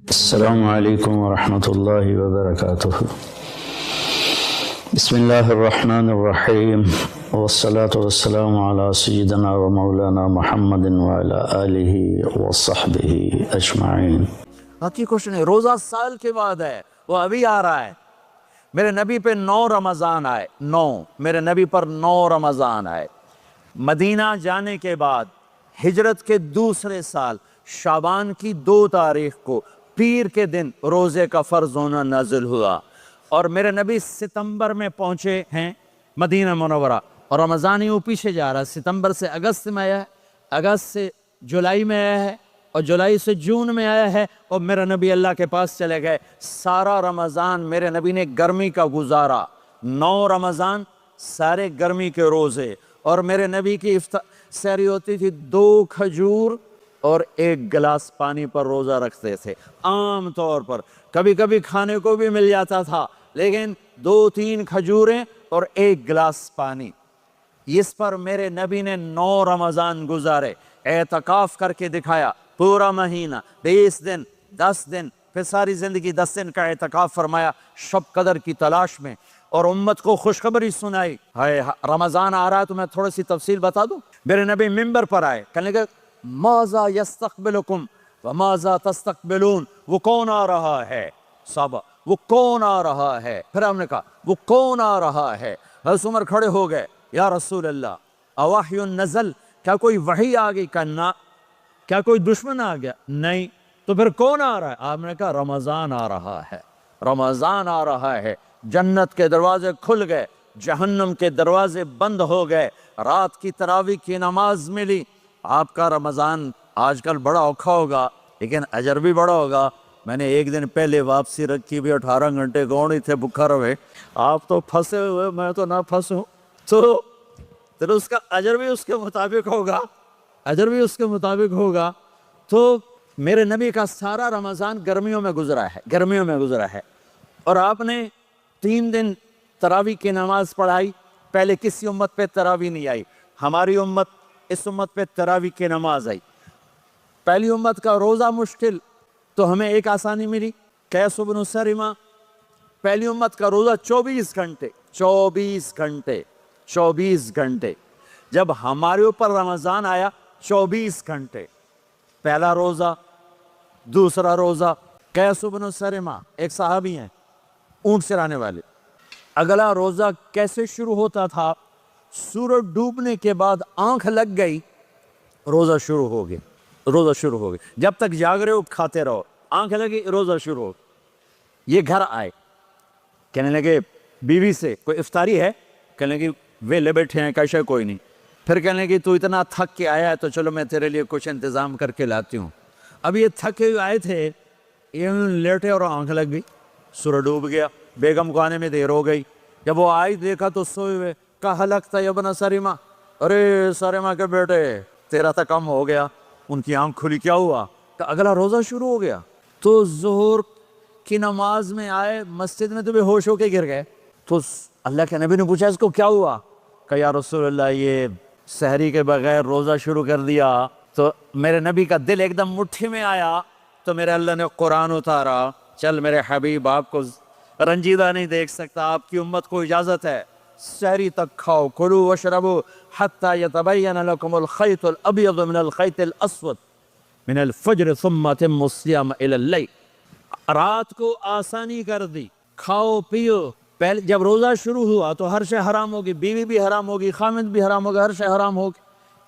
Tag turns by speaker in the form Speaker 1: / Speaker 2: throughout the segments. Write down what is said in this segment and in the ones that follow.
Speaker 1: السلام علیکم ورحمۃ اللہ وبرکاتہ۔ بسم اللہ الرحمن الرحیم، والصلاة والسلام علی سیدنا و مولانا محمد وعلی آلہ وصحبہ اجمعین۔
Speaker 2: باقی کچھ نہیں، روزہ سال کے بعد ہے، وہ ابھی آ رہا ہے۔ میرے نبی پہ 9 رمضان آئے، میرے نبی پر 9 رمضان آئے۔ مدینہ جانے کے بعد ہجرت کے دوسرے سال شعبان کی 2 تاریخ کو پیر کے دن روزے کا فرض ہونا نازل ہوا، اور میرے نبی ستمبر میں پہنچے ہیں مدینہ منورہ، اور رمضان یوں پیچھے جا رہا ہے، ستمبر سے اگست میں آیا ہے، اگست سے جولائی میں آیا ہے، اور جولائی سے جون میں آیا ہے، اور میرے نبی اللہ کے پاس چلے گئے۔ سارا رمضان میرے نبی نے گرمی کا گزارا، 9 رمضان سارے گرمی کے روزے، اور میرے نبی کی سحری ہوتی تھی 2 کھجور اور 1 گلاس پانی پر روزہ رکھتے تھے عام طور پر۔ کبھی کبھی کھانے کو بھی مل جاتا تھا، لیکن 2-3 کھجوریں اور 1 گلاس پانی، اس پر میرے نبی نے 9 رمضان گزارے، اعتکاف کر کے دکھایا، پورا مہینہ 20 دن 10 دن، پھر ساری زندگی 10 دن کا اعتکاف فرمایا شب قدر کی تلاش میں، اور امت کو خوشخبری سنائی۔ رمضان آ رہا ہے تو میں تھوڑی سی تفصیل بتا دوں۔ میرے نبی ممبر پر آئے، کہنے لگے ماذا یستقبلکم وماذا تستقبلون، وہ کون آ رہا ہے؟ صحابہ، وہ کون آ رہا ہے؟ پھر ہم نے کہا وہ کون آ رہا ہے؟ حضرت عمر کھڑے ہو گئے، یا رسول اللہ اوحی نزل، کیا کوئی وحی آ گئی؟ کہنا کیا کوئی دشمن آ گیا؟ نہیں۔ تو پھر کون آ رہا ہے؟ آپ نے کہا رمضان آ رہا ہے، رمضان آ رہا ہے۔ جنت کے دروازے کھل گئے، جہنم کے دروازے بند ہو گئے، رات کی تراویح کی نماز ملی۔ آپ کا رمضان آج کل بڑا اوکھا ہوگا، لیکن اجر بھی بڑا ہوگا۔ میں نے 1 دن پہلے واپسی رکھی بھی، 18 گھنٹے کون ہی تھے بھوکا رہے، آپ تو پھنسے ہوئے، میں تو نہ پھنسوں، تو پھر اس کا اجر بھی اس کے مطابق ہوگا، اجر بھی اس کے مطابق ہوگا۔ تو میرے نبی کا سارا رمضان گرمیوں میں گزرا ہے، گرمیوں میں گزرا ہے، اور آپ نے 3 دن تراویح کی نماز پڑھائی۔ پہلے کسی امت پہ تراویح نہیں آئی، ہماری امت، اس امت پہ تراویح کی نماز آئی۔ پہلی امت کا روزہ مشکل، تو ہمیں ایک آسانی ملی، قیس بن سرمہ۔ پہلی امت کا روزہ 24 گھنٹے، 24 گھنٹے، 24 گھنٹے۔ جب ہمارے اوپر رمضان آیا 24 گھنٹے، پہلا روزہ، دوسرا روزہ۔ قیس بن سرمہ ایک صحابی ہیں، اونٹ چرانے والے۔ اگلا روزہ کیسے شروع ہوتا تھا؟ سورج ڈوبنے کے بعد آنکھ لگ گئی، روزہ شروع ہو گیا، روزہ شروع ہو گیا۔ جب تک جاگ رہے ہو کھاتے رہو، آنکھ لگی روزہ شروع ہو گیا۔ یہ گھر آئے، کہنے لگے بیوی سے کوئی افطاری ہے؟ کہنے لگے ویلے بیٹھے ہیں، کیسے کوئی نہیں۔ پھر کہنے لگے تو اتنا تھک کے آیا ہے تو چلو میں تیرے لیے کچھ انتظام کر کے لاتی ہوں۔ اب یہ تھکے ہوئے آئے تھے، یہ لیٹے اور آنکھ لگ گئی، سورج ڈوب گیا، بیگم کو آنے میں دیر ہو گئی۔ جب وہ آئی دیکھا تو سوئے ہوئے، کہا ہلکت یا ابن سرمہ، ارے سرمہ کے بیٹے تیرا تو کم ہو گیا۔ ان کی آنکھ کھلی، کیا ہوا؟ کہ اگلا روزہ شروع ہو گیا۔ تو ظہر کی نماز میں آئے، مسجد میں تو بے ہوش ہو کے گر گئے۔ تو اللہ کے نبی نے پوچھا اس کو کیا ہوا؟ کہ یا رسول اللہ یہ سحری کے بغیر روزہ شروع کر دیا۔ تو میرے نبی کا دل ایک دم مٹھی میں آیا، تو میرے اللہ نے قرآن اتارا، چل میرے حبیب آپ کو رنجیدہ نہیں دیکھ سکتا، آپ کی امت کو اجازت ہے، سحری تک کھاؤ، کلوا واشربوا حتی یتبین لکم الخیط الابیض من الخیط الاسود من الفجر ثم اتموا الصیام الی اللیل۔ رات کو آسانی کر دی، کھاؤ پیو۔ پہلے جب روزہ شروع ہوا تو ہر شے حرام ہوگی، بیوی بھی حرام ہوگی، خامد بھی حرام ہوگا، ہر شے حرام ہوگی۔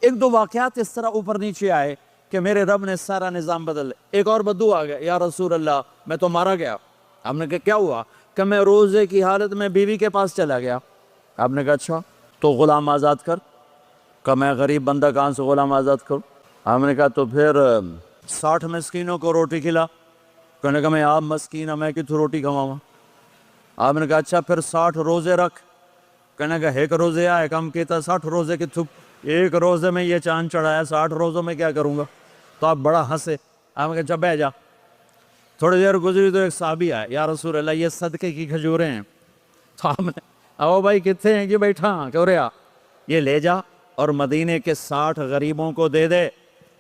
Speaker 2: 1-2 واقعات اس طرح اوپر نیچے آئے کہ میرے رب نے سارا نظام بدل لیا۔ ایک اور بدو آ گیا، یا رسول اللہ میں تو مارا گیا۔ ہم نے کہا کیا ہوا؟ کہ میں روزے کی حالت میں بیوی کے پاس چلا گیا۔ آپ نے کہا اچھا تو غلام آزاد کر۔ کہ میں غریب بندہ کہاں سے غلام آزاد کروں؟ ہم نے کہا تو پھر 60 مسکینوں کو روٹی کھلا۔ کہنے کا میں آپ مسکین ہوں، میں کتوں روٹی کھواؤں؟ آپ نے کہا اچھا پھر 60 روزے رکھ۔ کہنے کا 1 روزے آئے کم کہتا 60 روزے کی تھک، 1 روزے میں یہ چاند چڑھایا، 60 روزوں میں کیا کروں گا؟ تو آپ بڑا ہنسے۔ آپ نے کہا اچھا بیٹھ جا۔ تھوڑی دیر گزری تو ایک صحابی آئے، یا رسول اللہ یہ صدقے کی کھجوریں ہیں۔ تو آپ نے او بھائی کتنے ہیں؟ کہ بیٹھا کیوں رہا، یہ لے جا اور مدینے کے 60 غریبوں کو دے دے،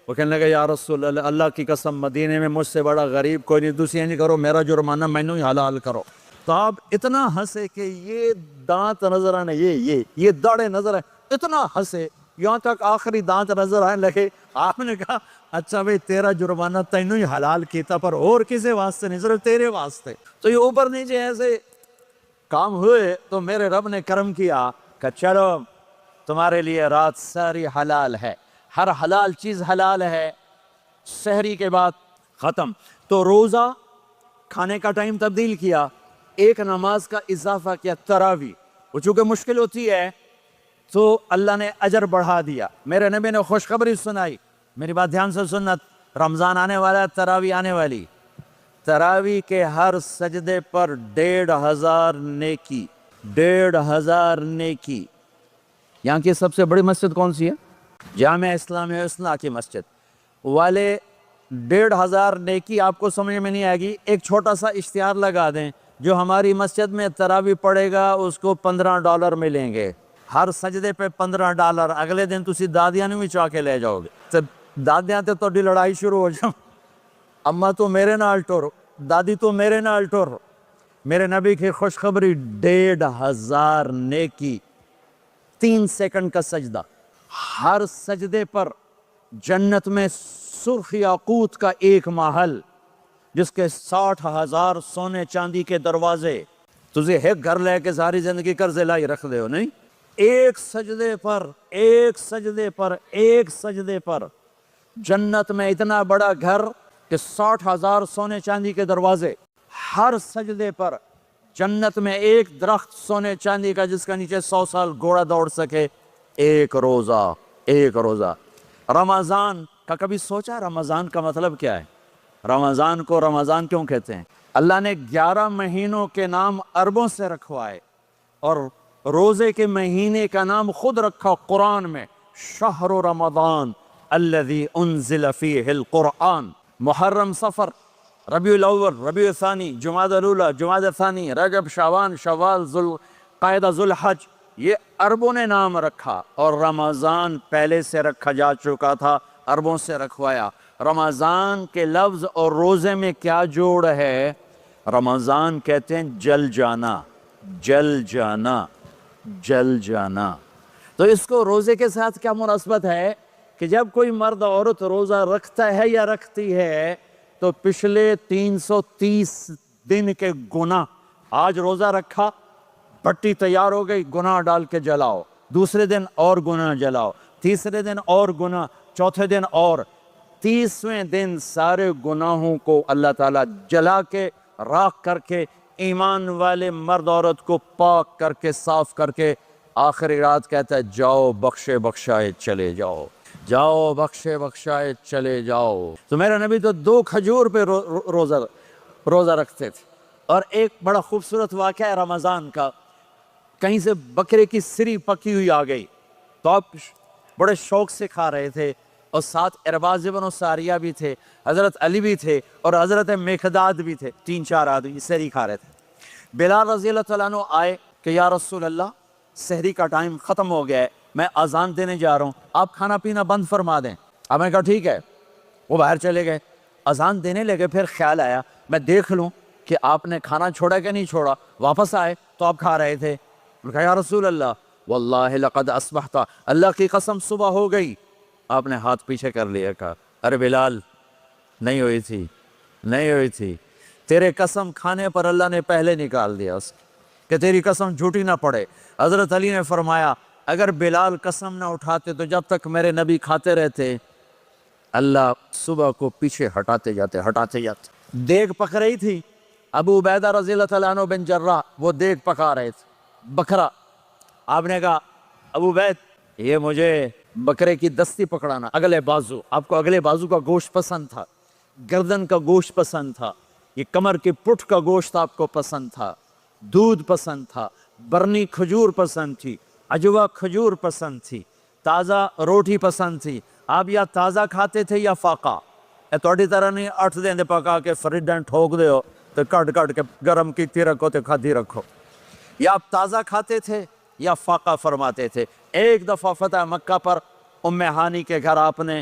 Speaker 2: وہ کہنے لگا یا رسول اللہ، اللہ کی قسم مدینے میں مجھ سے بڑا غریب کوئی نہیں، دوسری نہیں کرو، میرا جرمانہ مینوں ہی حلال کرو۔ تو آپ اتنا ہنسے کہ یہ دانت نظر آنے، یہ داڑھیں نظر آئے، اتنا ہنسے یہاں تک آخری دانت نظر آنے لگے۔ آپ نے کہا اچھا بھئی تیرا جرمانہ تینوں ہی حلال کیتا، پر اور کسی واسطے نہیں، صرف تیرے واسطے۔ تو یہ اوپر نیچے ایسے کام ہوئے تو میرے رب نے کرم کیا کہ چلو تمہارے لیے رات ساری حلال ہے، ہر حلال چیز حلال ہے۔ سحری کے بعد ختم، تو روزہ کھانے کا ٹائم تبدیل کیا، ایک نماز کا اضافہ کیا، تراویح۔ وہ چونکہ مشکل ہوتی ہے تو اللہ نے اجر بڑھا دیا۔ میرے نبی نے خوشخبری سنائی، میری بات دھیان سے سننا، رمضان آنے والا ہے، تراویح آنے والی، تراویح کے ہر سجدے پر 1500 نیکی، 1500 نیکی۔ یہاں کی سب سے بڑی مسجد کون سی ہے؟ جامع اسلامیہ اصلاح کی مسجد والے 1500 نیکی آپ کو سمجھ میں نہیں آئے گی۔ ایک چھوٹا سا اشتہار لگا دیں، جو ہماری مسجد میں تراویح پڑے گا اس کو $15 ملیں گے، ہر سجدے پہ $15۔ اگلے دن تسی دادیاں نے بھی چاہ کے لے جاؤ گے، دادیاں تے تھوڑی لڑائی شروع ہو جاؤ، اماں تو میرے نال ٹر، دادی تو میرے نال ٹر۔ میرے نبی کی خوشخبری 1500 نیکی، 3 سیکنڈ کا سجدہ، ہر سجدے پر جنت میں سرخ یاقوت کا ایک محل جس کے 60,000 سونے چاندی کے دروازے۔ تجھے ایک گھر لے کے ساری زندگی قرضے لائی رکھ دے ہو نہیں، ایک سجدے پر، ایک سجدے پر، ایک سجدے پر جنت میں اتنا بڑا گھر کہ 60,000 سونے چاندی کے دروازے، ہر سجدے پر جنت میں ایک درخت سونے چاندی کا جس کا نیچے 100 سال گھوڑا دوڑ سکے، ایک روزہ، ایک روزہ۔ رمضان کا کبھی سوچا رمضان کا مطلب کیا ہے؟ رمضان کو رمضان کیوں کہتے ہیں؟ اللہ نے 11 مہینوں کے نام عربوں سے رکھوائے اور روزے کے مہینے کا نام خود رکھا قرآن میں، شہر رمضان الذی انزل فیہ القرآن۔ محرم، صفر، ربیع الاول، ربیع الثانی، جمادی الاولی، جمادی الثانی، رجب، شعبان، شوال، ذوالقعدہ، ذوالحج، یہ عربوں نے نام رکھا، اور رمضان پہلے سے رکھا جا چکا تھا، عربوں سے رکھوایا۔ رمضان کے لفظ اور روزے میں کیا جوڑ ہے؟ رمضان کہتے ہیں جل جانا، جل جانا، جل جانا۔ تو اس کو روزے کے ساتھ کیا مناسبت ہے کہ جب کوئی مرد عورت روزہ رکھتا ہے یا رکھتی ہے تو پچھلے 330 دن کے گناہ، آج روزہ رکھا، پٹی تیار ہو گئی، گناہ ڈال کے جلاؤ، دوسرے دن اور گناہ جلاؤ، تیسرے دن اور گناہ، چوتھے دن اور، 30ویں دن سارے گناہوں کو اللہ تعالیٰ جلا کے، راکھ کر کے، ایمان والے مرد عورت کو پاک کر کے، صاف کر کے، آخری رات کہتا ہے جاؤ بخشے بخشائے چلے جاؤ، جاؤ بخشے بخشائے چلے جاؤ۔ تو میرا نبی تو 2 کھجور پہ روزہ رکھتے تھے۔ اور ایک بڑا خوبصورت واقعہ ہے رمضان کا، کہیں سے بکرے کی سری پکی ہوئی آ گئی تو آپ بڑے شوق سے کھا رہے تھے، اور ساتھ ارباز بن ساریہ بھی تھے، حضرت علی بھی تھے، اور حضرت مقداد بھی تھے، 3-4 آدمی سحری کھا رہے تھے۔ بلال رضی اللہ تعالیٰ عنہ آئے کہ یا رسول اللہ سحری کا ٹائم ختم ہو گیا ہے، میں اذان دینے جا رہا ہوں، آپ کھانا پینا بند فرما دیں۔ اب میں کہا ٹھیک ہے، وہ باہر چلے گئے، اذان دینے لگے، پھر خیال آیا میں دیکھ لوں کہ آپ نے کھانا چھوڑا کہ نہیں چھوڑا، واپس آئے تو آپ کھا رہے تھے۔ میں کہا یا رسول اللہ واللہ لقد اصبحت، اللہ کی قسم صبح ہو گئی۔ آپ نے ہاتھ پیچھے کر لیا، کہا ارے بلال نہیں ہوئی تھی، نہیں ہوئی تھی، تیرے قسم کھانے پر اللہ نے پہلے نکال دیا اس کہ تیری قسم جھوٹی نہ پڑے۔ حضرت علی نے فرمایا اگر بلال قسم نہ اٹھاتے تو جب تک میرے نبی کھاتے رہتے اللہ صبح کو پیچھے ہٹاتے جاتے۔ دیگ پک رہی تھی، ابو عبیدہ رضی اللہ تعالیٰ عنہ بن جراح وہ دیگ پکا رہے تھے، بکرا۔ آپ نے کہا ابو عبید یہ مجھے بکرے کی دستی پکڑانا، اگلے بازو، آپ کو اگلے بازو کا گوشت پسند تھا، گردن کا گوشت پسند تھا، یہ کمر کی پٹھ کا گوشت آپ کو پسند تھا، دودھ پسند تھا، برنی کھجور پسند تھی، عجوہ کھجور پسند تھی، تازہ روٹی پسند تھی۔ آپ یا تازہ کھاتے تھے یا فاقہ، توڑی طرح نہیں 8 دن پکا کے فریڈن ٹھوک دے ہو تو کٹ کے گرم کی رکھو تو کھادی رکھو، یا آپ تازہ کھاتے تھے یا فاقہ فرماتے تھے۔ ایک دفعہ فتح مکہ پر ام ہانی کے گھر آپ نے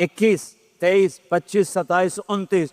Speaker 2: 21, 23, 25, 27, 29,